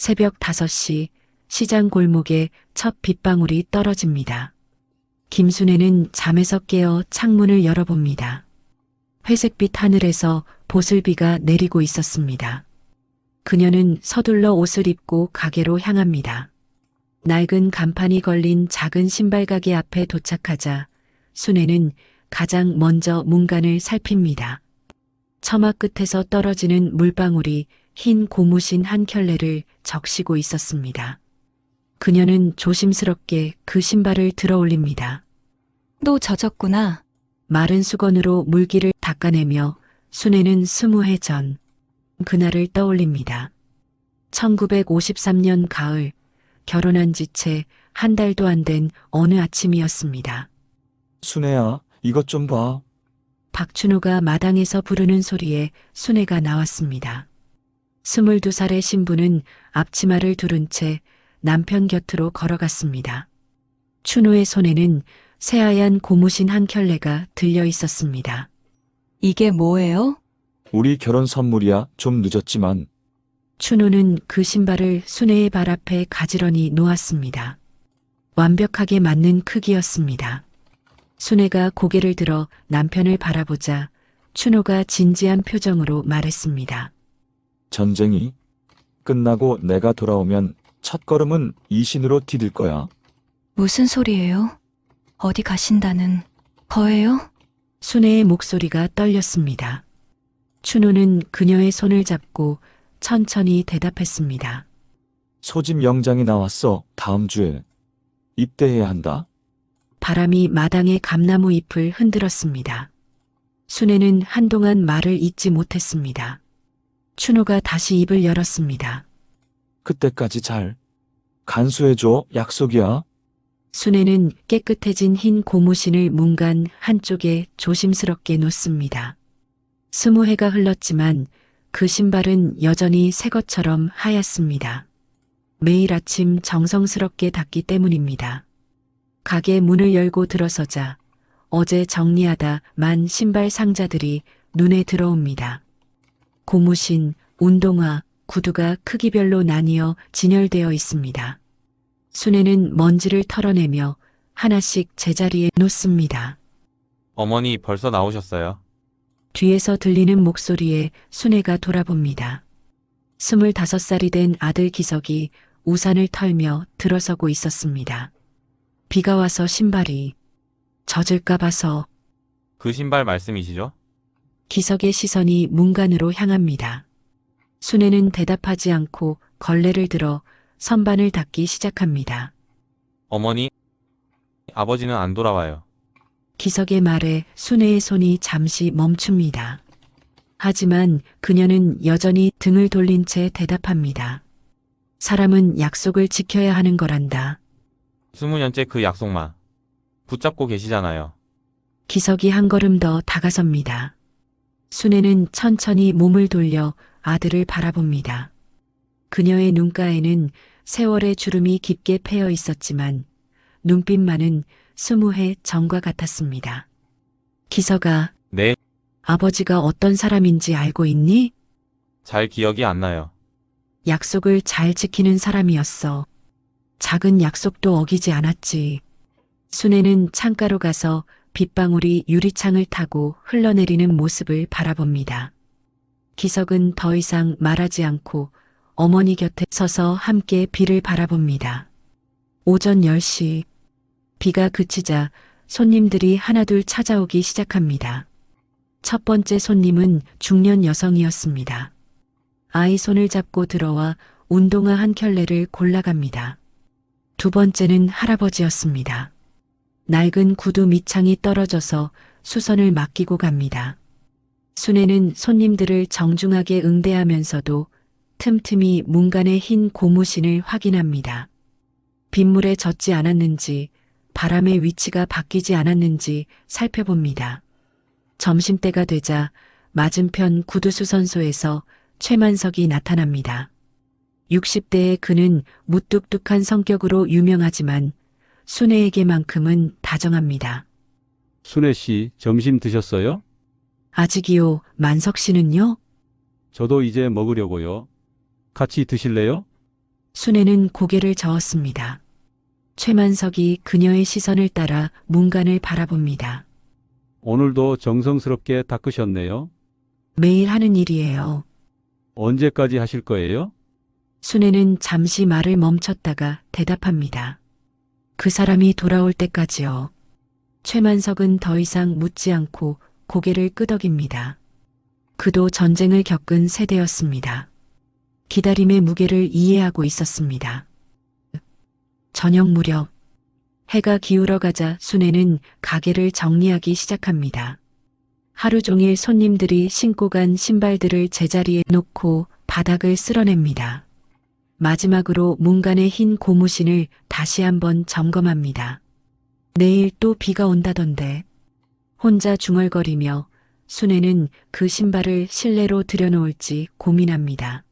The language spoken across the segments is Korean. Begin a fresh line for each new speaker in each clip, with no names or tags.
새벽 5시 시장 골목에 첫 빗방울이 떨어집니다. 김순애는 잠에서 깨어 창문을 열어봅니다. 회색빛 하늘에서 보슬비가 내리고 있었습니다. 그녀는 서둘러 옷을 입고 가게로 향합니다. 낡은 간판이 걸린 작은 신발 가게 앞에 도착하자 순애는 가장 먼저 문간을 살핍니다. 처마 끝에서 떨어지는 물방울이 흰 고무신 한 켤레를 적시고 있었습니다. 그녀는 조심스럽게 그 신발을 들어 올립니다.
또 젖었구나.
마른 수건으로 물기를 닦아내며 순애는 20해 전 그날을 떠올립니다. 1953년 가을 결혼한 지 채 한 달도 안 된 어느 아침이었습니다.
순애야, 이것 좀 봐.
박춘호가 마당에서 부르는 소리에 순애가 나왔습니다. 22살의 신부는 앞치마를 두른 채 남편 곁으로 걸어갔습니다. 춘호의 손에는 새하얀 고무신 한 켤레가 들려 있었습니다.
이게 뭐예요?
우리 결혼 선물이야. 좀 늦었지만.
춘호는 그 신발을 순애의 발 앞에 가지런히 놓았습니다. 완벽하게 맞는 크기였습니다. 순애가 고개를 들어 남편을 바라보자 춘호가 진지한 표정으로 말했습니다.
전쟁이 끝나고 내가 돌아오면 첫걸음은 이신으로 디딜 거야.
무슨 소리예요? 어디 가신다는 거예요?
순애의 목소리가 떨렸습니다. 춘호는 그녀의 손을 잡고 천천히 대답했습니다.
소집 영장이 나왔어. 다음 주에. 입대해야 한다.
바람이 마당의 감나무 잎을 흔들었습니다. 순애는 한동안 말을 잇지 못했습니다. 춘호가 다시 입을 열었습니다.
그때까지 잘 간수해줘. 약속이야.
순애는 깨끗해진 흰 고무신을 문간 한쪽에 조심스럽게 놓습니다. 20해가 흘렀지만 그 신발은 여전히 새 것처럼 하얗습니다. 매일 아침 정성스럽게 닦기 때문입니다. 가게 문을 열고 들어서자 어제 정리하다 만 신발 상자들이 눈에 들어옵니다. 고무신, 운동화, 구두가 크기별로 나뉘어 진열되어 있습니다. 순애는 먼지를 털어내며 하나씩 제자리에 놓습니다.
어머니 벌써 나오셨어요?
뒤에서 들리는 목소리에 순애가 돌아봅니다. 25살이 된 아들 기석이 우산을 털며 들어서고 있었습니다. 비가 와서 신발이 젖을까 봐서.
그 신발 말씀이시죠?
기석의 시선이 문간으로 향합니다. 순애는 대답하지 않고 걸레를 들어 선반을 닦기 시작합니다.
어머니, 아버지는 안 돌아와요.
기석의 말에 순애의 손이 잠시 멈춥니다. 하지만 그녀는 여전히 등을 돌린 채 대답합니다. 사람은 약속을 지켜야 하는 거란다.
20년째 그 약속만 붙잡고 계시잖아요.
기석이 한 걸음 더 다가섭니다. 순애는 천천히 몸을 돌려 아들을 바라봅니다. 그녀의 눈가에는 세월의 주름이 깊게 패여 있었지만 눈빛만은 20해 전과 같았습니다. 기석아,
네,
아버지가 어떤 사람인지 알고 있니?
잘 기억이 안 나요.
약속을 잘 지키는 사람이었어. 작은 약속도 어기지 않았지. 순애는 창가로 가서 빗방울이 유리창을 타고 흘러내리는 모습을 바라봅니다. 기석은 더 이상 말하지 않고 어머니 곁에 서서 함께 비를 바라봅니다. 오전 10시, 비가 그치자 손님들이 하나둘 찾아오기 시작합니다. 첫 번째 손님은 중년 여성이었습니다. 아이 손을 잡고 들어와 운동화 한 켤레를 골라갑니다. 두 번째는 할아버지였습니다. 낡은 구두 밑창이 떨어져서 수선을 맡기고 갑니다. 순애는 손님들을 정중하게 응대하면서도 틈틈이 문간의 흰 고무신을 확인합니다. 빗물에 젖지 않았는지, 바람의 위치가 바뀌지 않았는지 살펴봅니다. 점심때가 되자 맞은편 구두수선소에서 최만석이 나타납니다. 60대의 그는 무뚝뚝한 성격으로 유명하지만 순애에게만큼은 다정합니다.
순애 씨, 점심 드셨어요?
아직이요. 만석 씨는요?
저도 이제 먹으려고요. 같이 드실래요?
순애는 고개를 저었습니다. 최만석이 그녀의 시선을 따라 문간을 바라봅니다.
오늘도 정성스럽게 닦으셨네요.
매일 하는 일이에요.
언제까지 하실 거예요?
순애는 잠시 말을 멈췄다가 대답합니다. 그 사람이 돌아올 때까지요. 최만석은 더 이상 묻지 않고 고개를 끄덕입니다. 그도 전쟁을 겪은 세대였습니다. 기다림의 무게를 이해하고 있었습니다. 저녁 무렵 해가 기울어 가자 순애는 가게를 정리하기 시작합니다. 하루 종일 손님들이 신고 간 신발들을 제자리에 놓고 바닥을 쓸어냅니다. 마지막으로 문간의 흰 고무신을 다시 한번 점검합니다. 내일 또 비가 온다던데. 혼자 중얼거리며 순애는 그 신발을 실내로 들여놓을지 고민합니다.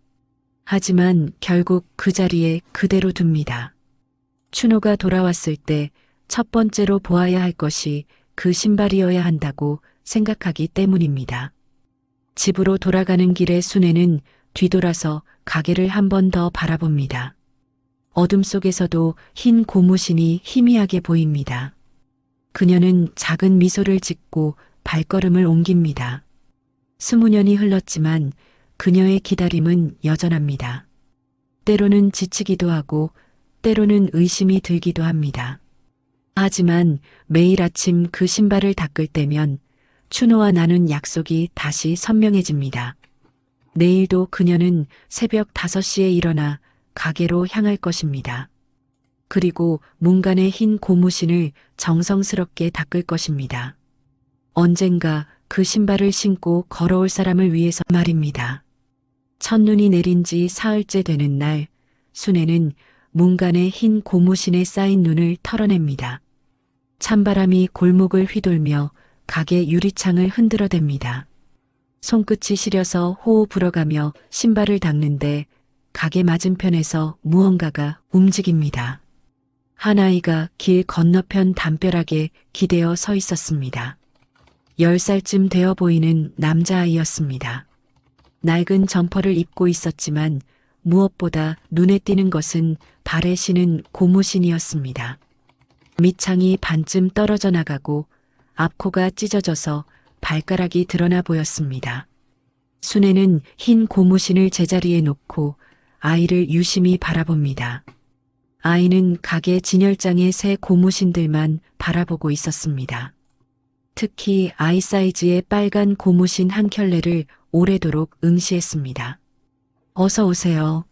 하지만 결국 그 자리에 그대로 둡니다. 춘호가 돌아왔을 때 첫 번째로 보아야 할 것이 그 신발이어야 한다고 생각하기 때문입니다. 집으로 돌아가는 길에 순애는 뒤돌아서 가게를 한 번 더 바라봅니다. 어둠 속에서도 흰 고무신이 희미하게 보입니다. 그녀는 작은 미소를 짓고 발걸음을 옮깁니다. 20년이 흘렀지만 그녀의 기다림은 여전합니다. 때로는 지치기도 하고 때로는 의심이 들기도 합니다. 하지만 매일 아침 그 신발을 닦을 때면 춘호와 나눈 약속이 다시 선명해집니다. 내일도 그녀는 새벽 5시에 일어나 가게로 향할 것입니다. 그리고 문간의 흰 고무신을 정성스럽게 닦을 것입니다. 언젠가 그 신발을 신고 걸어올 사람을 위해서 말입니다. 첫눈이 내린 지 사흘째 되는 날, 순애는 문간의 흰 고무신에 쌓인 눈을 털어냅니다. 찬바람이 골목을 휘돌며 가게 유리창을 흔들어댑니다. 손끝이 시려서 호호 불어가며 신발을 닦는데 가게 맞은편에서 무언가가 움직입니다. 한 아이가 길 건너편 담벼락에 기대어 서 있었습니다. 10살쯤 되어 보이는 남자아이였습니다. 낡은 점퍼를 입고 있었지만 무엇보다 눈에 띄는 것은 발에 신은 고무신이었습니다. 밑창이 반쯤 떨어져 나가고 앞코가 찢어져서 발가락이 드러나 보였습니다. 순애는 흰 고무신을 제자리에 놓고 아이를 유심히 바라봅니다. 아이는 가게 진열장의 새 고무신들만 바라보고 있었습니다. 특히 아이 사이즈의 빨간 고무신 한 켤레를 오래도록 응시했습니다. 어서 오세요.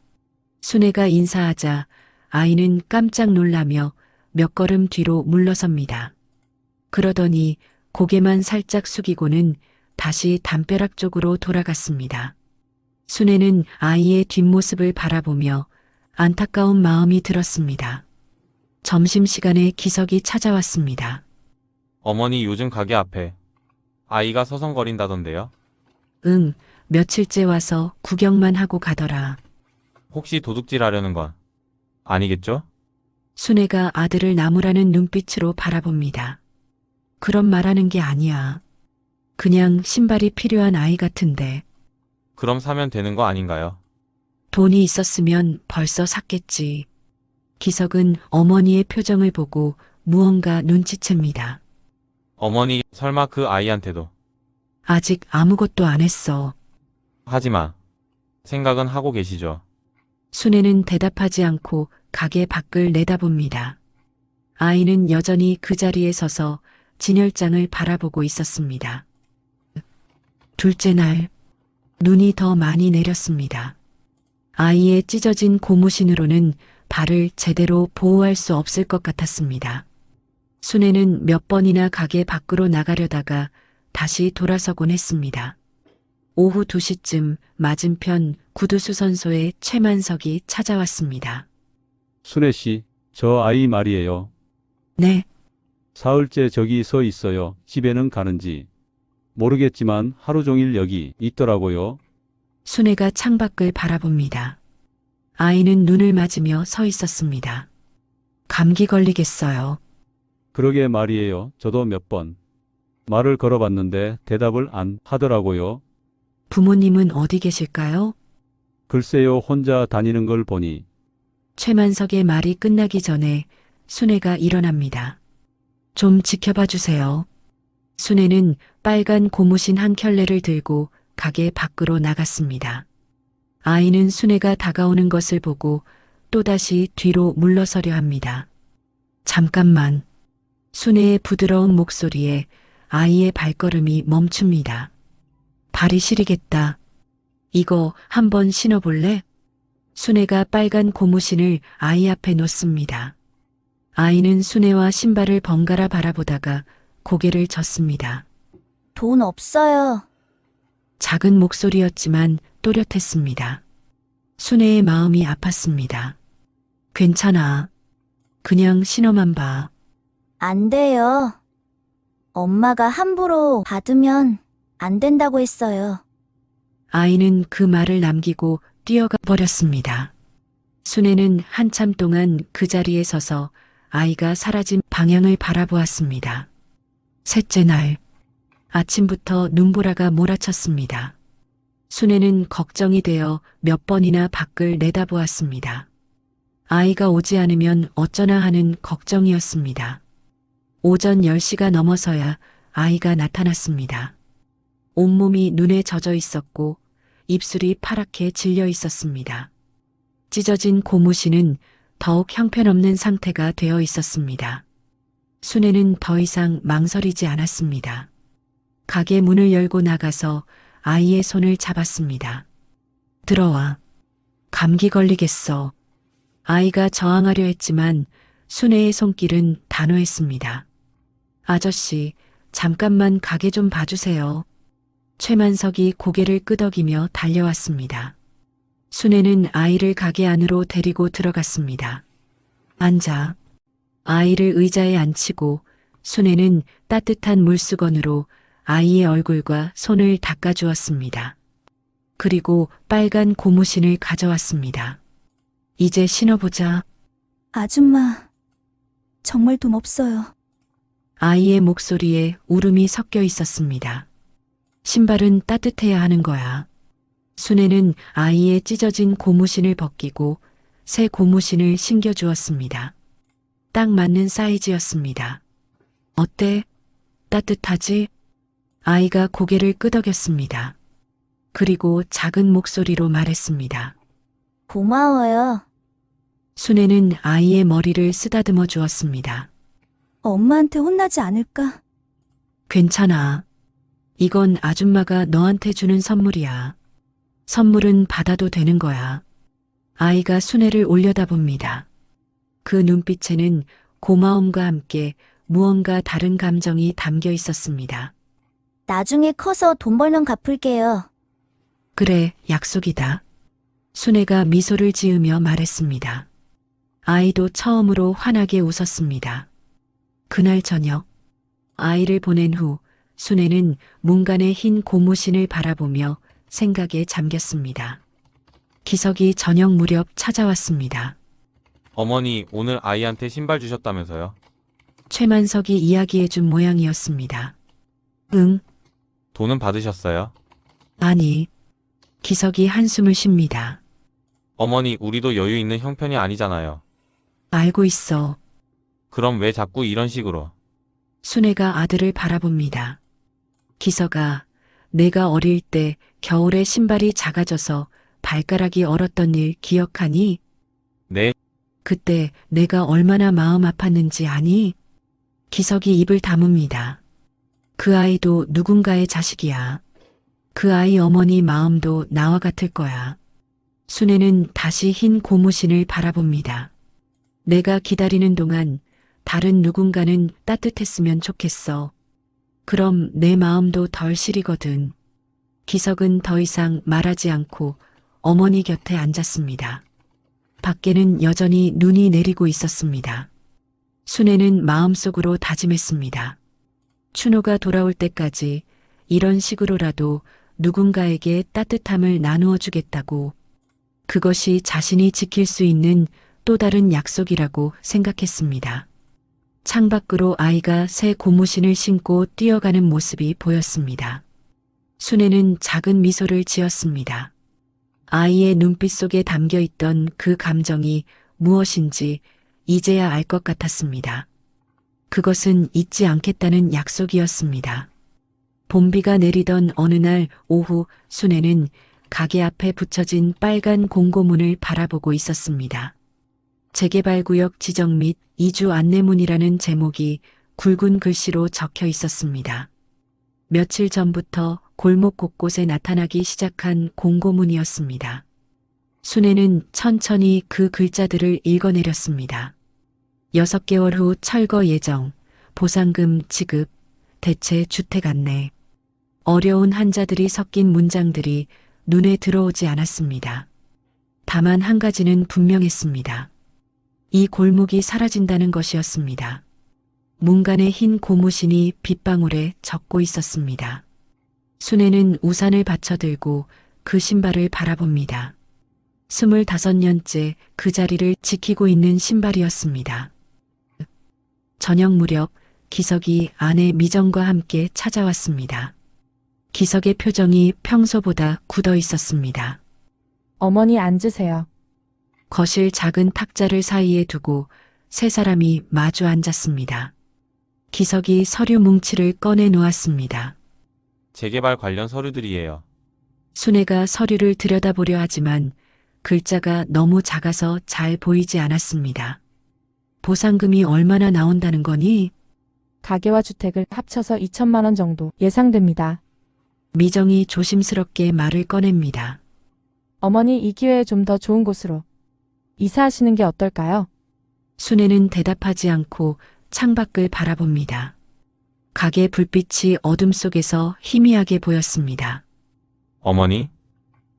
순애가 인사하자 아이는 깜짝 놀라며 몇 걸음 뒤로 물러섭니다. 그러더니 고개만 살짝 숙이고는 다시 담벼락 쪽으로 돌아갔습니다. 순애는 아이의 뒷모습을 바라보며 안타까운 마음이 들었습니다. 점심시간에 기석이 찾아왔습니다.
어머니 요즘 가게 앞에 아이가 서성거린다던데요.
응, 며칠째 와서 구경만 하고 가더라.
혹시 도둑질 하려는 건 아니겠죠?
순애가 아들을 나무라는 눈빛으로 바라봅니다. 그런 말하는 게 아니야. 그냥 신발이 필요한 아이 같은데.
그럼 사면 되는 거 아닌가요?
돈이 있었으면 벌써 샀겠지. 기석은 어머니의 표정을 보고 무언가 눈치챕니다.
어머니 설마 그 아이한테도.
아직 아무것도 안 했어.
하지만 생각은 하고 계시죠.
순애는 대답하지 않고 가게 밖을 내다봅니다. 아이는 여전히 그 자리에 서서 진열장을 바라보고 있었습니다. 둘째 날, 눈이 더 많이 내렸습니다. 아이의 찢어진 고무신으로는 발을 제대로 보호할 수 없을 것 같았습니다. 순애는 몇 번이나 가게 밖으로 나가려다가 다시 돌아서곤 했습니다. 오후 2시쯤 맞은편 구두수선소에 최만석이 찾아왔습니다.
순애 씨, 저 아이 말이에요.
네,
사흘째 저기 서 있어요. 집에는 가는지. 모르겠지만 하루 종일 여기 있더라고요.
순애가 창밖을 바라봅니다. 아이는 눈을 맞으며 서 있었습니다. 감기 걸리겠어요.
그러게 말이에요. 저도 몇 번 말을 걸어봤는데 대답을 안 하더라고요.
부모님은 어디 계실까요?
글쎄요, 혼자 다니는 걸 보니.
최만석의 말이 끝나기 전에 순애가 일어납니다. 좀 지켜봐 주세요. 순애는 빨간 고무신 한 켤레를 들고 가게 밖으로 나갔습니다. 아이는 순애가 다가오는 것을 보고 또다시 뒤로 물러서려 합니다. 잠깐만. 순애의 부드러운 목소리에 아이의 발걸음이 멈춥니다. 발이 시리겠다. 이거 한번 신어볼래? 순애가 빨간 고무신을 아이 앞에 놓습니다. 아이는 순애와 신발을 번갈아 바라보다가 고개를 젓습니다.
돈 없어요.
작은 목소리였지만 또렷했습니다. 순애의 마음이 아팠습니다. 괜찮아. 그냥 신어만 봐.
안 돼요. 엄마가 함부로 받으면 안 된다고 했어요.
아이는 그 말을 남기고 뛰어가 버렸습니다. 순애는 한참 동안 그 자리에 서서 아이가 사라진 방향을 바라보았습니다. 셋째 날, 아침부터 눈보라가 몰아쳤습니다. 순애는 걱정이 되어 몇 번이나 밖을 내다보았습니다. 아이가 오지 않으면 어쩌나 하는 걱정이었습니다. 오전 10시가 넘어서야 아이가 나타났습니다. 온몸이 눈에 젖어 있었고 입술이 파랗게 질려 있었습니다. 찢어진 고무신은 더욱 형편없는 상태가 되어 있었습니다. 순애는 더 이상 망설이지 않았습니다. 가게 문을 열고 나가서 아이의 손을 잡았습니다. 들어와. 감기 걸리겠어. 아이가 저항하려 했지만 순애의 손길은 단호했습니다. 아저씨, 잠깐만 가게 좀 봐주세요. 최만석이 고개를 끄덕이며 달려왔습니다. 순애는 아이를 가게 안으로 데리고 들어갔습니다. 앉아. 아이를 의자에 앉히고 순애는 따뜻한 물수건으로 아이의 얼굴과 손을 닦아주었습니다. 그리고 빨간 고무신을 가져왔습니다. 이제 신어보자.
아줌마, 정말 돈 없어요.
아이의 목소리에 울음이 섞여 있었습니다. 신발은 따뜻해야 하는 거야. 순애는 아이의 찢어진 고무신을 벗기고 새 고무신을 신겨주었습니다. 딱 맞는 사이즈였습니다. 어때? 따뜻하지? 아이가 고개를 끄덕였습니다. 그리고 작은 목소리로 말했습니다.
고마워요.
순애는 아이의 머리를 쓰다듬어 주었습니다.
엄마한테 혼나지 않을까?
괜찮아. 이건 아줌마가 너한테 주는 선물이야. 선물은 받아도 되는 거야. 아이가 순애를 올려다봅니다. 그 눈빛에는 고마움과 함께 무언가 다른 감정이 담겨 있었습니다.
나중에 커서 돈 벌면 갚을게요.
그래, 약속이다. 순애가 미소를 지으며 말했습니다. 아이도 처음으로 환하게 웃었습니다. 그날 저녁, 아이를 보낸 후 순애는 문간의 흰 고무신을 바라보며 생각에 잠겼습니다. 기석이 저녁 무렵 찾아왔습니다.
어머니, 오늘 아이한테 신발 주셨다면서요?
최만석이 이야기해준 모양이었습니다. 응,
돈은 받으셨어요?
아니. 기석이 한숨을 쉽니다.
어머니, 우리도 여유 있는 형편이 아니잖아요.
알고 있어.
그럼 왜 자꾸 이런 식으로?
순애가 아들을 바라봅니다. 기석아, 내가 어릴 때 겨울에 신발이 작아져서 발가락이 얼었던 일 기억하니?
네,
그때 내가 얼마나 마음 아팠는지 아니? 기석이 입을 다뭅니다. 그 아이도 누군가의 자식이야. 그 아이 어머니 마음도 나와 같을 거야. 순애는 다시 흰 고무신을 바라봅니다. 내가 기다리는 동안 다른 누군가는 따뜻했으면 좋겠어. 그럼 내 마음도 덜 시리거든. 기석은 더 이상 말하지 않고 어머니 곁에 앉았습니다. 밖에는 여전히 눈이 내리고 있었습니다. 순애는 마음속으로 다짐했습니다. 춘호가 돌아올 때까지 이런 식으로라도 누군가에게 따뜻함을 나누어 주겠다고. 그것이 자신이 지킬 수 있는 또 다른 약속이라고 생각했습니다. 창밖으로 아이가 새 고무신을 신고 뛰어가는 모습이 보였습니다. 순애는 작은 미소를 지었습니다. 아이의 눈빛 속에 담겨 있던 그 감정이 무엇인지 이제야 알 것 같았습니다. 그것은 잊지 않겠다는 약속이었습니다. 봄비가 내리던 어느 날 오후 순애는 가게 앞에 붙여진 빨간 공고문을 바라보고 있었습니다. 재개발구역 지정 및 이주 안내문이라는 제목이 굵은 글씨로 적혀 있었습니다. 며칠 전부터 골목 곳곳에 나타나기 시작한 공고문이었습니다. 순애는 천천히 그 글자들을 읽어내렸습니다. 6개월 후 철거 예정, 보상금 지급, 대체 주택 안내. 어려운 한자들이 섞인 문장들이 눈에 들어오지 않았습니다. 다만 한 가지는 분명했습니다. 이 골목이 사라진다는 것이었습니다. 문간의 흰 고무신이 빗방울에 젖고 있었습니다. 순애는 우산을 받쳐들고 그 신발을 바라봅니다. 25년째 그 자리를 지키고 있는 신발이었습니다. 저녁 무렵 기석이 아내 미정과 함께 찾아왔습니다. 기석의 표정이 평소보다 굳어 있었습니다.
어머니 앉으세요.
거실 작은 탁자를 사이에 두고 세 사람이 마주 앉았습니다. 기석이 서류 뭉치를 꺼내 놓았습니다.
재개발 관련 서류들이에요.
순애가 서류를 들여다보려 하지만 글자가 너무 작아서 잘 보이지 않았습니다. 보상금이 얼마나 나온다는 거니?
가게와 주택을 합쳐서 2천만 원 정도 예상됩니다.
미정이 조심스럽게 말을 꺼냅니다.
어머니 이 기회에 좀 더 좋은 곳으로 이사하시는 게 어떨까요?
순애는 대답하지 않고 창밖을 바라봅니다. 가게 불빛이 어둠 속에서 희미하게 보였습니다.
어머니?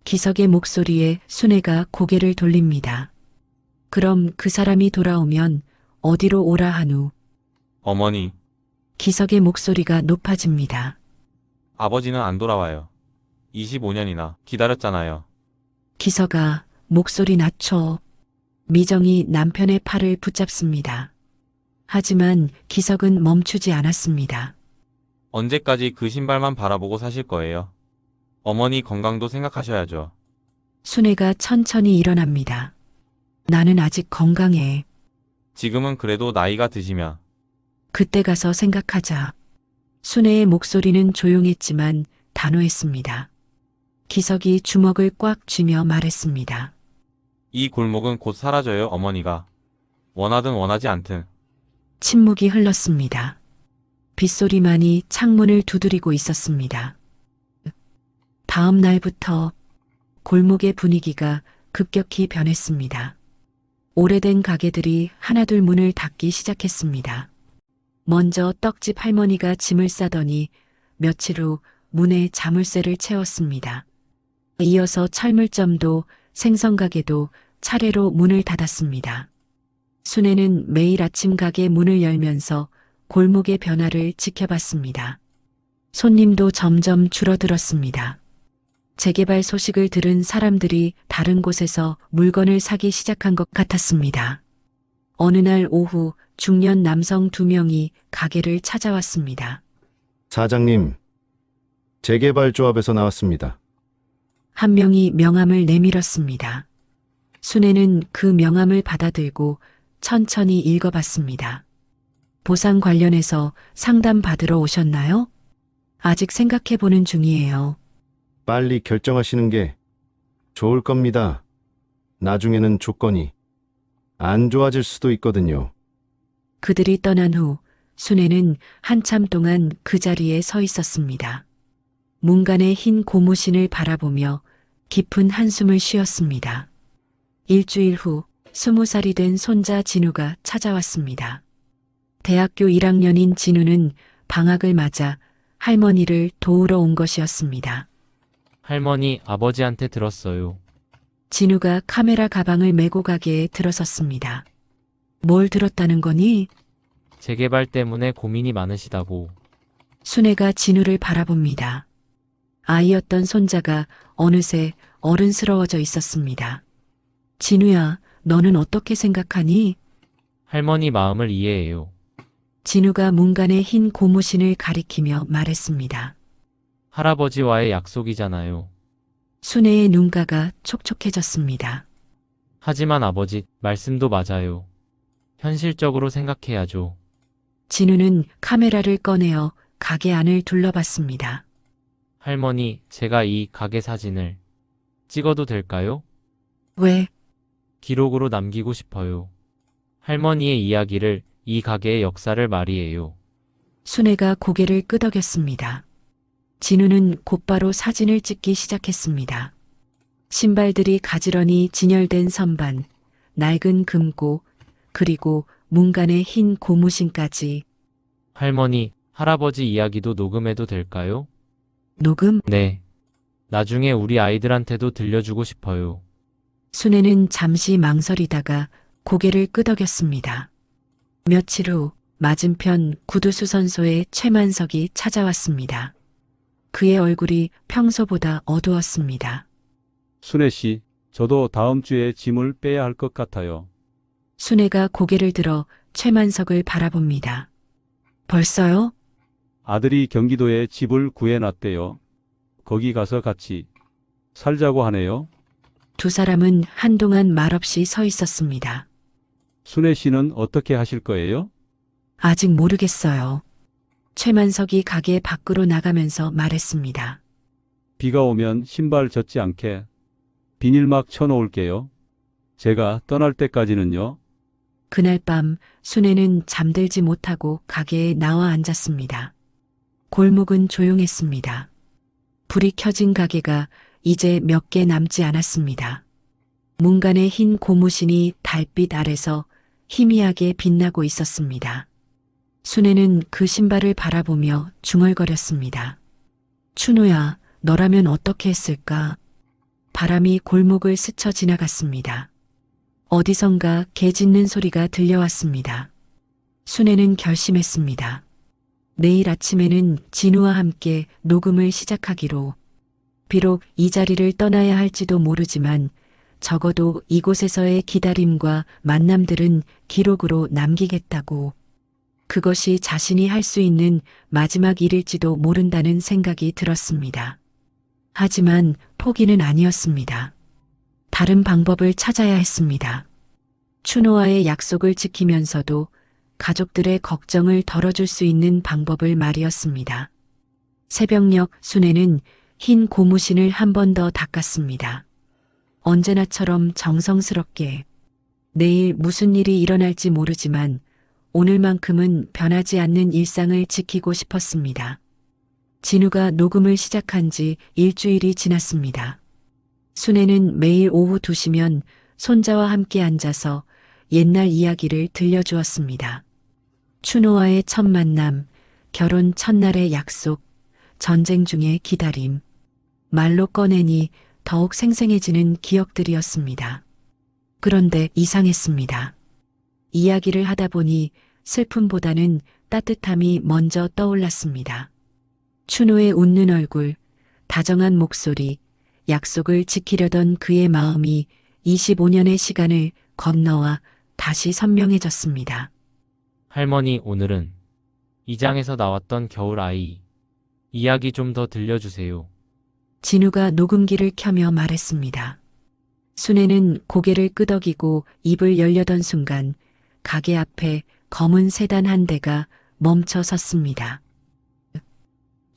기석의 목소리에 순애가 고개를 돌립니다. 그럼 그 사람이 돌아오면 어디로 오라 한우?
어머니,
기석의 목소리가 높아집니다.
아버지는 안 돌아와요. 25년이나 기다렸잖아요.
기석아, 목소리 낮춰. 미정이 남편의 팔을 붙잡습니다. 하지만 기석은 멈추지 않았습니다.
언제까지 그 신발만 바라보고 사실 거예요? 어머니 건강도 생각하셔야죠.
순애가 천천히 일어납니다. 나는 아직 건강해.
지금은 그래도 나이가 드시면
그때 가서 생각하자. 순애의 목소리는 조용했지만 단호했습니다. 기석이 주먹을 꽉 쥐며 말했습니다.
이 골목은 곧 사라져요, 어머니가. 원하든 원하지 않든.
침묵이 흘렀습니다. 빗소리만이 창문을 두드리고 있었습니다. 다음 날부터 골목의 분위기가 급격히 변했습니다. 오래된 가게들이 하나둘 문을 닫기 시작했습니다. 먼저 떡집 할머니가 짐을 싸더니 며칠 후 문에 자물쇠를 채웠습니다. 이어서 철물점도 생선가게도 차례로 문을 닫았습니다. 순애는 매일 아침 가게 문을 열면서 골목의 변화를 지켜봤습니다. 손님도 점점 줄어들었습니다. 재개발 소식을 들은 사람들이 다른 곳에서 물건을 사기 시작한 것 같았습니다. 어느 날 오후 중년 남성 2명이 가게를 찾아왔습니다.
사장님, 재개발조합에서 나왔습니다.
한 명이 명함을 내밀었습니다. 순애는 그 명함을 받아들고 천천히 읽어봤습니다. 보상 관련해서 상담 받으러 오셨나요? 아직 생각해보는 중이에요.
빨리 결정하시는 게 좋을 겁니다. 나중에는 조건이 안 좋아질 수도 있거든요.
그들이 떠난 후 순애는 한참 동안 그 자리에 서 있었습니다. 문간의 흰 고무신을 바라보며 깊은 한숨을 쉬었습니다. 일주일 후 20살이 된 손자 진우가 찾아왔습니다. 대학교 1학년인 진우는 방학을 맞아 할머니를 도우러 온 것이었습니다.
할머니, 아버지한테 들었어요.
진우가 카메라 가방을 메고 가게에 들어섰습니다. 뭘 들었다는 거니?
재개발 때문에 고민이 많으시다고.
순애가 진우를 바라봅니다. 아이였던 손자가 어느새 어른스러워져 있었습니다. 진우야, 너는 어떻게 생각하니?
할머니 마음을 이해해요.
진우가 문간의 흰 고무신을 가리키며 말했습니다.
할아버지와의 약속이잖아요.
순애의 눈가가 촉촉해졌습니다.
하지만 아버지, 말씀도 맞아요. 현실적으로 생각해야죠.
진우는 카메라를 꺼내어 가게 안을 둘러봤습니다.
할머니, 제가 이 가게 사진을 찍어도 될까요?
왜?
기록으로 남기고 싶어요. 할머니의 이야기를, 이 가게의 역사를 말이에요.
순애가 고개를 끄덕였습니다. 진우는 곧바로 사진을 찍기 시작했습니다. 신발들이 가지런히 진열된 선반, 낡은 금고, 그리고 문간의 흰 고무신까지.
할머니, 할아버지 이야기도 녹음해도 될까요?
녹음?
네. 나중에 우리 아이들한테도 들려주고 싶어요.
순애는 잠시 망설이다가 고개를 끄덕였습니다. 며칠 후 맞은편 구두수선소에 최만석이 찾아왔습니다. 그의 얼굴이 평소보다 어두웠습니다.
순애 씨, 저도 다음 주에 짐을 빼야 할 것 같아요.
순애가 고개를 들어 최만석을 바라봅니다. 벌써요?
아들이 경기도에 집을 구해놨대요. 거기 가서 같이 살자고 하네요.
두 사람은 한동안 말없이 서 있었습니다.
순애 씨는 어떻게 하실 거예요?
아직 모르겠어요. 최만석이 가게 밖으로 나가면서 말했습니다.
비가 오면 신발 젖지 않게 비닐막 쳐놓을게요. 제가 떠날 때까지는요.
그날 밤 순애는 잠들지 못하고 가게에 나와 앉았습니다. 골목은 조용했습니다. 불이 켜진 가게가 이제 몇 개 남지 않았습니다. 문간의 흰 고무신이 달빛 아래서 희미하게 빛나고 있었습니다. 순애는 그 신발을 바라보며 중얼거렸습니다. 춘우야, 너라면 어떻게 했을까? 바람이 골목을 스쳐 지나갔습니다. 어디선가 개 짖는 소리가 들려왔습니다. 순애는 결심했습니다. 내일 아침에는 진우와 함께 녹음을 시작하기로. 비록 이 자리를 떠나야 할지도 모르지만 적어도 이곳에서의 기다림과 만남들은 기록으로 남기겠다고. 그것이 자신이 할 수 있는 마지막 일일지도 모른다는 생각이 들었습니다. 하지만 포기는 아니었습니다. 다른 방법을 찾아야 했습니다. 춘호와의 약속을 지키면서도 가족들의 걱정을 덜어줄 수 있는 방법을 말이었습니다. 새벽녘 순애는 흰 고무신을 한 번 더 닦았습니다. 언제나처럼 정성스럽게. 내일 무슨 일이 일어날지 모르지만 오늘만큼은 변하지 않는 일상을 지키고 싶었습니다. 진우가 녹음을 시작한 지 일주일이 지났습니다. 순애는 매일 오후 2시면 손자와 함께 앉아서 옛날 이야기를 들려주었습니다. 춘호와의 첫 만남, 결혼 첫날의 약속, 전쟁 중의 기다림. 말로 꺼내니 더욱 생생해지는 기억들이었습니다. 그런데 이상했습니다. 이야기를 하다 보니 슬픔보다는 따뜻함이 먼저 떠올랐습니다. 춘우의 웃는 얼굴, 다정한 목소리, 약속을 지키려던 그의 마음이 25년의 시간을 건너와 다시 선명해졌습니다.
할머니, 오늘은 이 장에서 나왔던 겨울 아이 이야기 좀 더 들려주세요.
진우가 녹음기를 켜며 말했습니다. 순애는 고개를 끄덕이고 입을 열려던 순간 가게 앞에 검은 세단 한 대가 멈춰 섰습니다.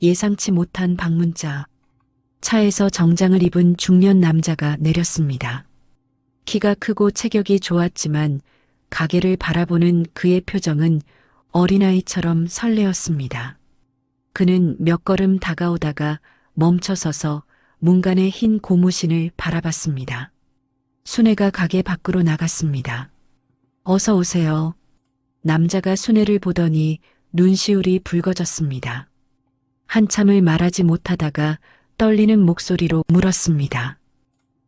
예상치 못한 방문자. 차에서 정장을 입은 중년 남자가 내렸습니다. 키가 크고 체격이 좋았지만 가게를 바라보는 그의 표정은 어린아이처럼 설레었습니다. 그는 몇 걸음 다가오다가 멈춰서서 문간의 흰 고무신을 바라봤습니다. 순애가 가게 밖으로 나갔습니다. 어서 오세요. 남자가 순애를 보더니 눈시울이 붉어졌습니다. 한참을 말하지 못하다가 떨리는 목소리로 물었습니다.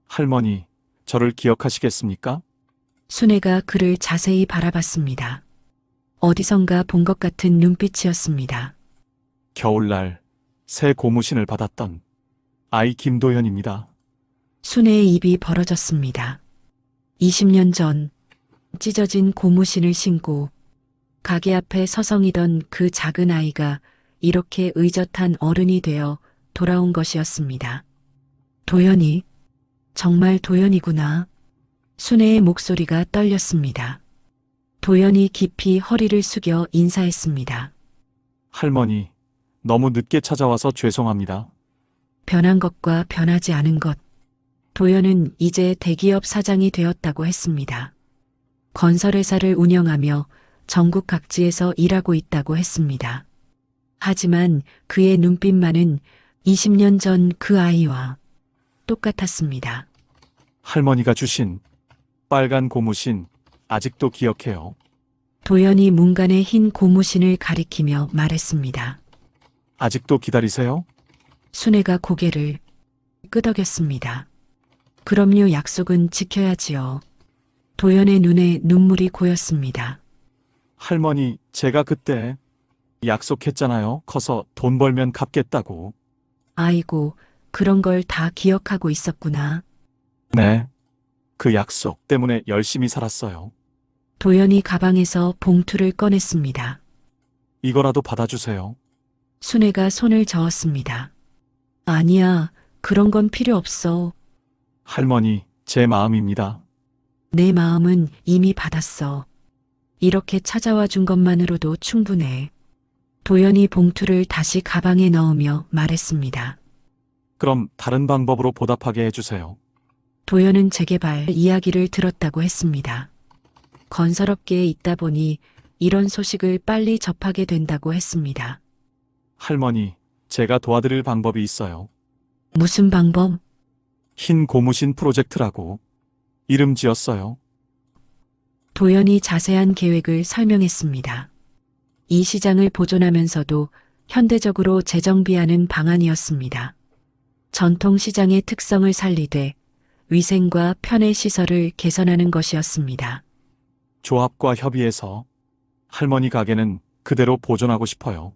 할머니, 저를 기억하시겠습니까?
순애가 그를 자세히 바라봤습니다. 어디선가 본 것 같은 눈빛이었습니다.
겨울날 새 고무신을 받았던 아이 김도현입니다.
순애의 입이 벌어졌습니다. 20년 전 찢어진 고무신을 신고 가게 앞에 서성이던 그 작은 아이가 이렇게 의젓한 어른이 되어 돌아온 것이었습니다. 도연이, 정말 도연이구나. 순애의 목소리가 떨렸습니다. 도연이 깊이 허리를 숙여 인사했습니다.
할머니, 너무 늦게 찾아와서 죄송합니다.
변한 것과 변하지 않은 것. 도연은 이제 대기업 사장이 되었다고 했습니다. 건설회사를 운영하며 전국 각지에서 일하고 있다고 했습니다. 하지만 그의 눈빛만은 20년 전 그 아이와 똑같았습니다.
할머니가 주신 빨간 고무신 아직도 기억해요.
도연이 문간의 흰 고무신을 가리키며 말했습니다.
아직도 기다리세요?
순애가 고개를 끄덕였습니다. 그럼요, 약속은 지켜야지요. 도연의 눈에 눈물이 고였습니다.
할머니, 제가 그때 약속했잖아요. 커서 돈 벌면 갚겠다고.
아이고, 그런 걸 다 기억하고 있었구나.
네. 그 약속 때문에 열심히 살았어요.
도연이 가방에서 봉투를 꺼냈습니다.
이거라도 받아주세요.
순애가 손을 저었습니다. 아니야, 그런 건 필요 없어.
할머니, 제 마음입니다.
내 마음은 이미 받았어. 이렇게 찾아와 준 것만으로도 충분해. 도연이 봉투를 다시 가방에 넣으며 말했습니다.
그럼 다른 방법으로 보답하게 해주세요.
도연은 재개발 이야기를 들었다고 했습니다. 건설업계에 있다 보니 이런 소식을 빨리 접하게 된다고 했습니다.
할머니, 제가 도와드릴 방법이 있어요.
무슨 방법?
흰 고무신 프로젝트라고 이름 지었어요.
도연이 자세한 계획을 설명했습니다. 이 시장을 보존하면서도 현대적으로 재정비하는 방안이었습니다. 전통시장의 특성을 살리되 위생과 편의 시설을 개선하는 것이었습니다.
조합과 협의해서 할머니 가게는 그대로 보존하고 싶어요.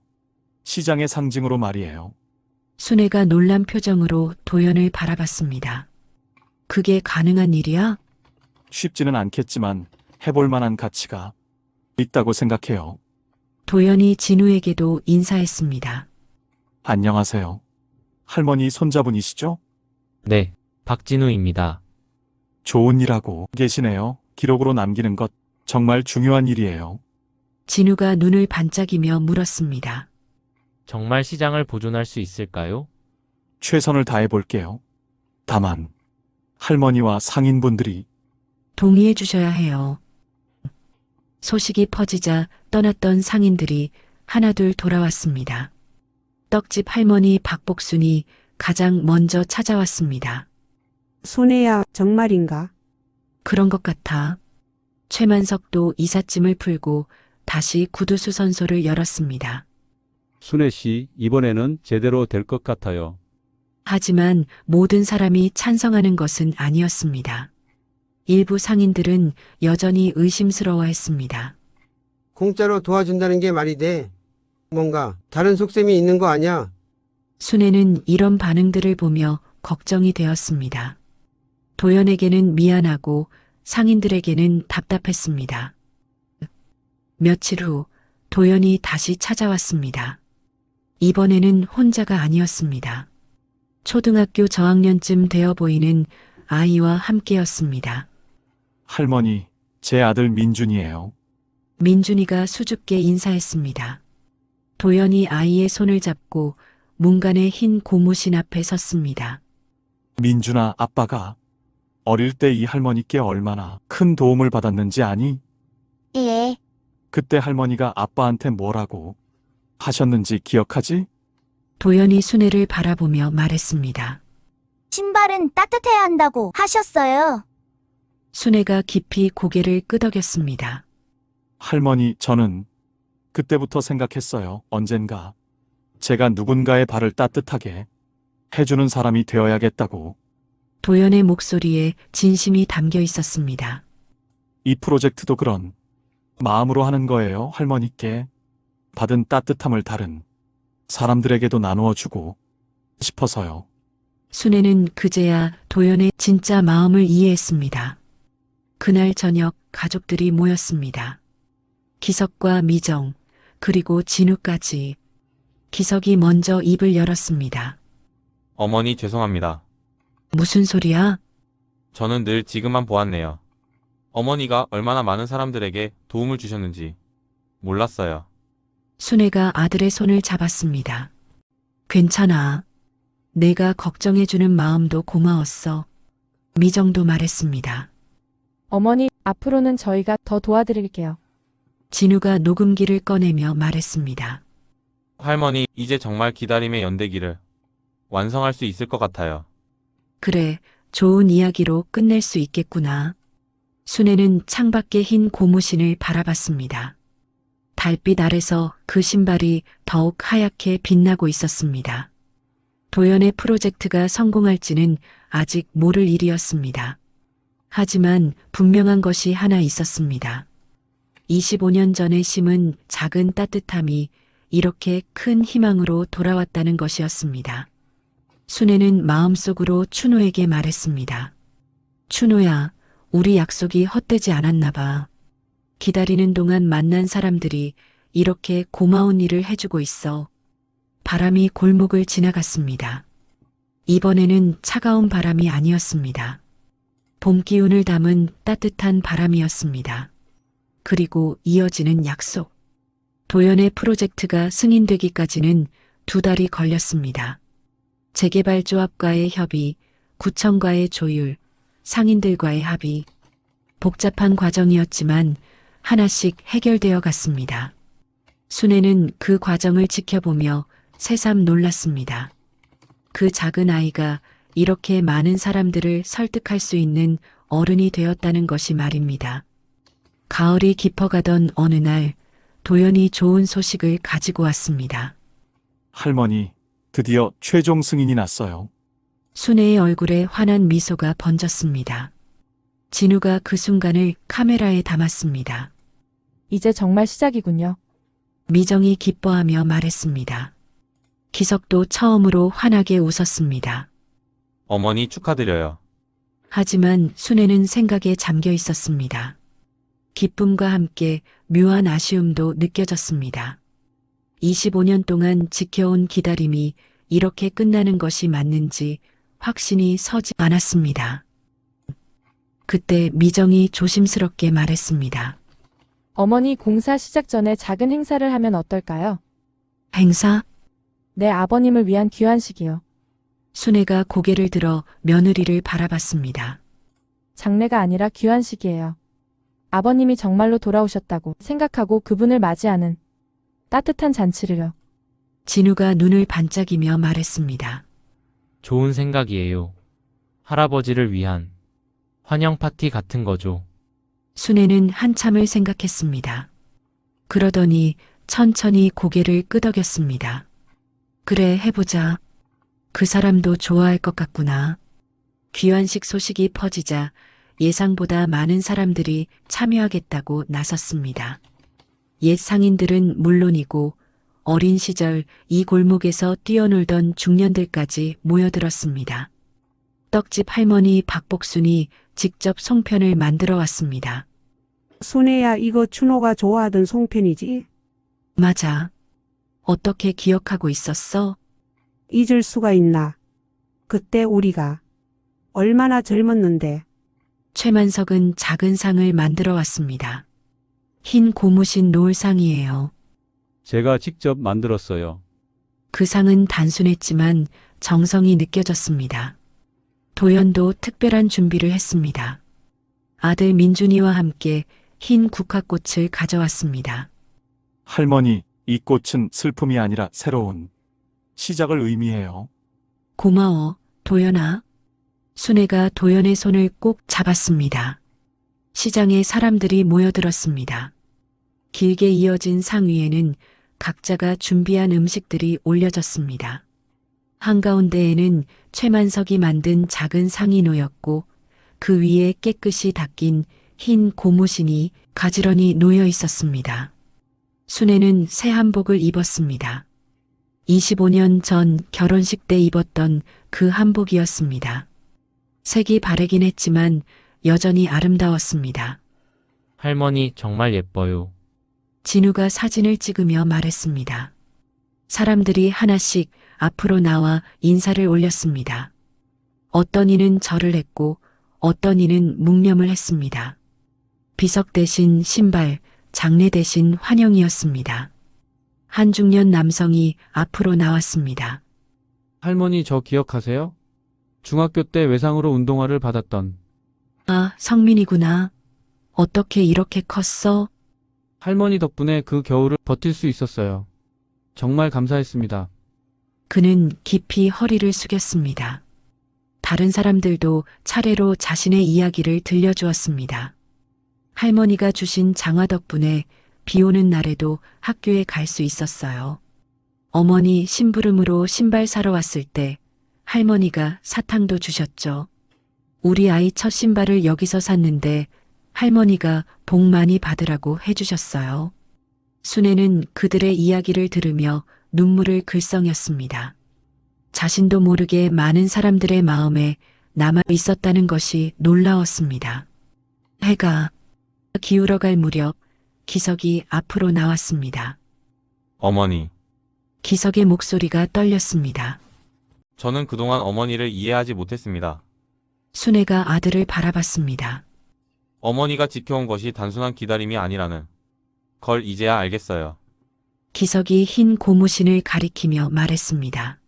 시장의 상징으로 말이에요.
순애가 놀란 표정으로 도연을 바라봤습니다. 그게 가능한 일이야?
쉽지는 않겠지만 해볼 만한 가치가 있다고 생각해요.
도연이 진우에게도 인사했습니다.
안녕하세요. 할머니 손자분이시죠?
네, 박진우입니다.
좋은 일하고 계시네요. 기록으로 남기는 것 정말 중요한 일이에요.
진우가 눈을 반짝이며 물었습니다.
정말 시장을 보존할 수 있을까요?
최선을 다해 볼게요. 다만 할머니와 상인분들이
동의해 주셔야 해요. 소식이 퍼지자 떠났던 상인들이 하나둘 돌아왔습니다. 떡집 할머니 박복순이 가장 먼저 찾아왔습니다.
순애야, 정말인가?
그런 것 같아. 최만석도 이삿짐을 풀고 다시 구두수선소를 열었습니다.
순애 씨, 이번에는 제대로 될 것 같아요.
하지만 모든 사람이 찬성하는 것은 아니었습니다. 일부 상인들은 여전히 의심스러워했습니다.
공짜로 도와준다는 게 말이 돼. 뭔가 다른 속셈이 있는 거 아니야?
순애는 이런 반응들을 보며 걱정이 되었습니다. 도연에게는 미안하고 상인들에게는 답답했습니다. 며칠 후 도연이 다시 찾아왔습니다. 이번에는 혼자가 아니었습니다. 초등학교 저학년쯤 되어 보이는 아이와 함께였습니다.
할머니, 제 아들 민준이에요.
민준이가 수줍게 인사했습니다. 도연이 아이의 손을 잡고 문간의 흰 고무신 앞에 섰습니다.
민준아, 아빠가 어릴 때 이 할머니께 얼마나 큰 도움을 받았는지 아니?
예.
그때 할머니가 아빠한테 뭐라고 하셨는지 기억하지?
도연이 순애를 바라보며 말했습니다.
신발은 따뜻해야 한다고 하셨어요.
순애가 깊이 고개를 끄덕였습니다.
할머니, 저는 그때부터 생각했어요. 언젠가 제가 누군가의 발을 따뜻하게 해주는 사람이 되어야겠다고.
도연의 목소리에 진심이 담겨 있었습니다.
이 프로젝트도 그런 마음으로 하는 거예요. 할머니께 받은 따뜻함을 다른 사람들에게도 나누어 주고 싶어서요.
순애는 그제야 도연의 진짜 마음을 이해했습니다. 그날 저녁 가족들이 모였습니다. 기석과 미정, 그리고 진우까지. 기석이 먼저 입을 열었습니다.
어머니 죄송합니다.
무슨 소리야?
저는 늘 지금만 보았네요. 어머니가 얼마나 많은 사람들에게 도움을 주셨는지 몰랐어요.
순애가 아들의 손을 잡았습니다. 괜찮아. 내가 걱정해주는 마음도 고마웠어. 미정도 말했습니다.
어머니, 앞으로는 저희가 더 도와드릴게요.
진우가 녹음기를 꺼내며 말했습니다.
할머니, 이제 정말 기다림의 연대기를 완성할 수 있을 것 같아요.
그래, 좋은 이야기로 끝낼 수 있겠구나. 순애는 창밖의 흰 고무신을 바라봤습니다. 달빛 아래서 그 신발이 더욱 하얗게 빛나고 있었습니다. 도연의 프로젝트가 성공할지는 아직 모를 일이었습니다. 하지만 분명한 것이 하나 있었습니다. 25년 전에 심은 작은 따뜻함이 이렇게 큰 희망으로 돌아왔다는 것이었습니다. 순애는 마음속으로 춘호에게 말했습니다. 춘호야, 우리 약속이 헛되지 않았나 봐. 기다리는 동안 만난 사람들이 이렇게 고마운 일을 해주고 있어. 바람이 골목을 지나갔습니다. 이번에는 차가운 바람이 아니었습니다. 봄 기운을 담은 따뜻한 바람이었습니다. 그리고 이어지는 약속. 도연의 프로젝트가 승인되기까지는 2달이 걸렸습니다. 재개발조합과의 협의, 구청과의 조율, 상인들과의 합의. 복잡한 과정이었지만 하나씩 해결되어 갔습니다. 순애는 그 과정을 지켜보며 새삼 놀랐습니다. 그 작은 아이가 이렇게 많은 사람들을 설득할 수 있는 어른이 되었다는 것이 말입니다. 가을이 깊어가던 어느 날 도연이 좋은 소식을 가지고 왔습니다.
할머니, 드디어 최종 승인이 났어요.
순애의 얼굴에 환한 미소가 번졌습니다. 진우가 그 순간을 카메라에 담았습니다.
이제 정말 시작이군요.
미정이 기뻐하며 말했습니다. 기석도 처음으로 환하게 웃었습니다.
어머니 축하드려요.
하지만 순애는 생각에 잠겨 있었습니다. 기쁨과 함께 묘한 아쉬움도 느껴졌습니다. 25년 동안 지켜온 기다림이 이렇게 끝나는 것이 맞는지 확신이 서지 않았습니다. 그때 미정이 조심스럽게 말했습니다.
어머니, 공사 시작 전에 작은 행사를 하면 어떨까요?
행사?
내 아버님을 위한 귀환식이요.
순애가 고개를 들어 며느리를 바라봤습니다.
장례가 아니라 귀환식이에요. 아버님이 정말로 돌아오셨다고 생각하고 그분을 맞이하는 따뜻한 잔치를요.
진우가 눈을 반짝이며 말했습니다.
좋은 생각이에요. 할아버지를 위한 환영 파티 같은 거죠.
순애는 한참을 생각했습니다. 그러더니 천천히 고개를 끄덕였습니다. 그래, 해보자. 그 사람도 좋아할 것 같구나. 귀환식 소식이 퍼지자 예상보다 많은 사람들이 참여하겠다고 나섰습니다. 옛 상인들은 물론이고 어린 시절 이 골목에서 뛰어놀던 중년들까지 모여들었습니다. 떡집 할머니 박복순이 직접 송편을 만들어 왔습니다.
순애야, 이거 춘호가 좋아하던 송편이지?
맞아. 어떻게 기억하고 있었어?
잊을 수가 있나? 그때 우리가 얼마나 젊었는데.
최만석은 작은 상을 만들어 왔습니다. 흰 고무신 노을상이에요.
제가 직접 만들었어요.
그 상은 단순했지만 정성이 느껴졌습니다. 도연도 특별한 준비를 했습니다. 아들 민준이와 함께 흰 국화꽃을 가져왔습니다.
할머니, 이 꽃은 슬픔이 아니라 새로운 시작을 의미해요.
고마워, 도연아. 순애가 도연의 손을 꼭 잡았습니다. 시장에 사람들이 모여들었습니다. 길게 이어진 상 위에는 각자가 준비한 음식들이 올려졌습니다. 한가운데에는 최만석이 만든 작은 상이 놓였고 그 위에 깨끗이 닦인 흰 고무신이 가지런히 놓여 있었습니다. 순애는 새 한복을 입었습니다. 25년 전 결혼식 때 입었던 그 한복이었습니다. 색이 바래긴 했지만 여전히 아름다웠습니다.
할머니 정말 예뻐요.
진우가 사진을 찍으며 말했습니다. 사람들이 하나씩 앞으로 나와 인사를 올렸습니다. 어떤 이는 절을 했고 어떤 이는 묵념을 했습니다. 비석 대신 신발, 장례 대신 환영이었습니다. 한 중년 남성이 앞으로 나왔습니다.
할머니 저 기억하세요? 중학교 때 외상으로 운동화를 받았던.
아, 성민이구나. 어떻게 이렇게 컸어?
할머니 덕분에 그 겨울을 버틸 수 있었어요. 정말 감사했습니다.
그는 깊이 허리를 숙였습니다. 다른 사람들도 차례로 자신의 이야기를 들려주었습니다. 할머니가 주신 장화 덕분에 비 오는 날에도 학교에 갈 수 있었어요. 어머니 심부름으로 신발 사러 왔을 때 할머니가 사탕도 주셨죠. 우리 아이 첫 신발을 여기서 샀는데 할머니가 복 많이 받으라고 해주셨어요. 순애는 그들의 이야기를 들으며 눈물을 글썽였습니다. 자신도 모르게 많은 사람들의 마음에 남아 있었다는 것이 놀라웠습니다. 해가 기울어갈 무렵 기석이 앞으로 나왔습니다.
어머니,
기석의 목소리가 떨렸습니다.
저는 그동안 어머니를 이해하지 못했습니다.
순애가 아들을 바라봤습니다.
어머니가 지켜온 것이 단순한 기다림이 아니라는 걸 이제야 알겠어요.
기석이 흰 고무신을 가리키며 말했습니다.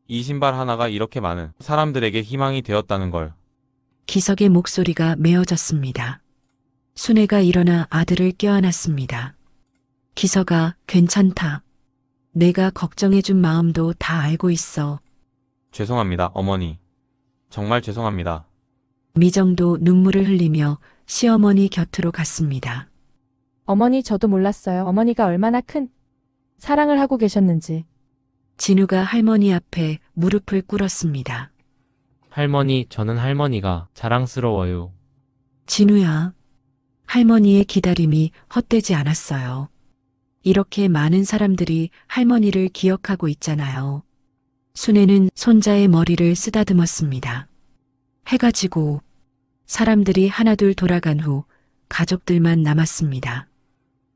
이 신발 하나가 이렇게 많은 사람들에게 희망이 되었다는 걸.
기석의 목소리가 메어졌습니다. 순애가 일어나 아들을 껴안았습니다. 기석아, 괜찮다. 내가 걱정해준 마음도 다 알고 있어.
죄송합니다, 어머니. 정말 죄송합니다.
미정도 눈물을 흘리며 시어머니 곁으로 갔습니다.
어머니 저도 몰랐어요. 어머니가 얼마나 큰 사랑을 하고 계셨는지.
진우가 할머니 앞에 무릎을 꿇었습니다.
할머니, 저는 할머니가 자랑스러워요.
진우야, 할머니의 기다림이 헛되지 않았어요. 이렇게 많은 사람들이 할머니를 기억하고 있잖아요. 순애는 손자의 머리를 쓰다듬었습니다. 해가 지고 사람들이 하나둘 돌아간 후 가족들만 남았습니다.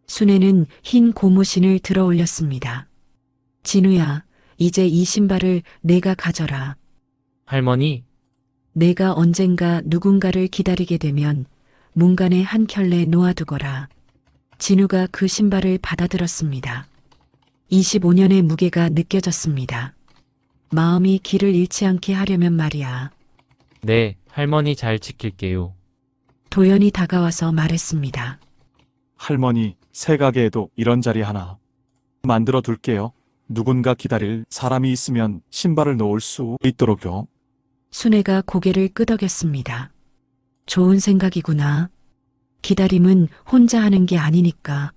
순애는 흰 고무신을 들어 올렸습니다. 진우야, 이제 이 신발을 내가 가져라.
할머니,
내가 언젠가 누군가를 기다리게 되면 문간에 한 켤레 놓아두거라. 진우가 그 신발을 받아들었습니다. 25년의 무게가 느껴졌습니다. 마음이 길을 잃지 않게 하려면 말이야.
네, 할머니 잘 지킬게요.
도연이 다가와서 말했습니다.
할머니, 새 가게에도 이런 자리 하나 만들어 둘게요. 누군가 기다릴 사람이 있으면 신발을 놓을 수 있도록요.
순애가 고개를 끄덕였습니다. 좋은 생각이구나. 기다림은 혼자 하는 게 아니니까.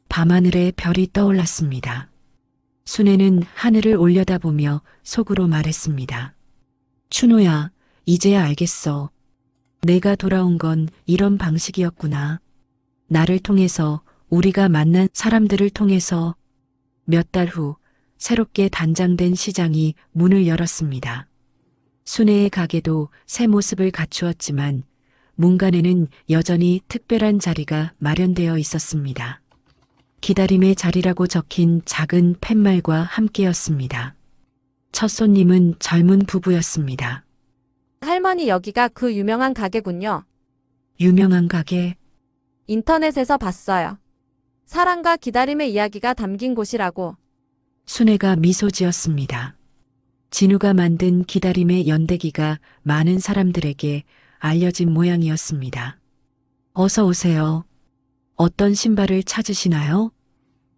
밤하늘에 별이 떠올랐습니다. 순애는 하늘을 올려다보며 속으로 말했습니다. 춘호야, 이제야 알겠어. 내가 돌아온 건 이런 방식이었구나. 나를 통해서, 우리가 만난 사람들을 통해서. 몇 달 후 새롭게 단장된 시장이 문을 열었습니다. 순애의 가게도 새 모습을 갖추었지만 문간에는 여전히 특별한 자리가 마련되어 있었습니다. 기다림의 자리라고 적힌 작은 팻말과 함께였습니다. 첫 손님은 젊은 부부였습니다.
할머니 여기가 그 유명한 가게군요.
유명한 가게?
인터넷에서 봤어요. 사랑과 기다림의 이야기가 담긴 곳이라고.
순애가 미소 지었습니다. 진우가 만든 기다림의 연대기가 많은 사람들에게 알려진 모양이었습니다. 어서 오세요. 어떤 신발을 찾으시나요?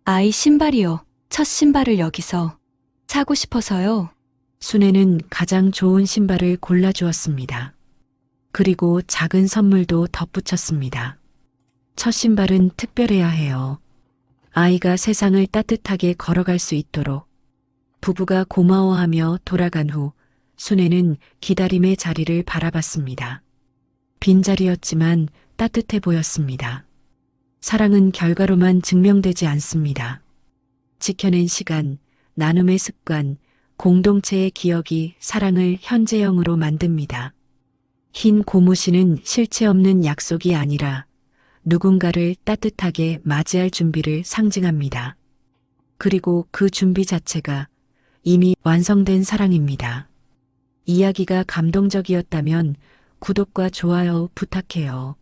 아이 신발이요. 첫 신발을 여기서 사고 싶어서요.
순애는 가장 좋은 신발을 골라주었습니다. 그리고 작은 선물도 덧붙였습니다. 첫 신발은 특별해야 해요. 아이가 세상을 따뜻하게 걸어갈 수 있도록. 부부가 고마워하며 돌아간 후 순애는 기다림의 자리를 바라봤습니다. 빈자리였지만 따뜻해 보였습니다. 사랑은 결과로만 증명되지 않습니다. 지켜낸 시간, 나눔의 습관, 공동체의 기억이 사랑을 현재형으로 만듭니다. 흰 고무신은 실체 없는 약속이 아니라 누군가를 따뜻하게 맞이할 준비를 상징합니다. 그리고 그 준비 자체가 이미 완성된 사랑입니다. 이야기가 감동적이었다면 구독과 좋아요 부탁해요.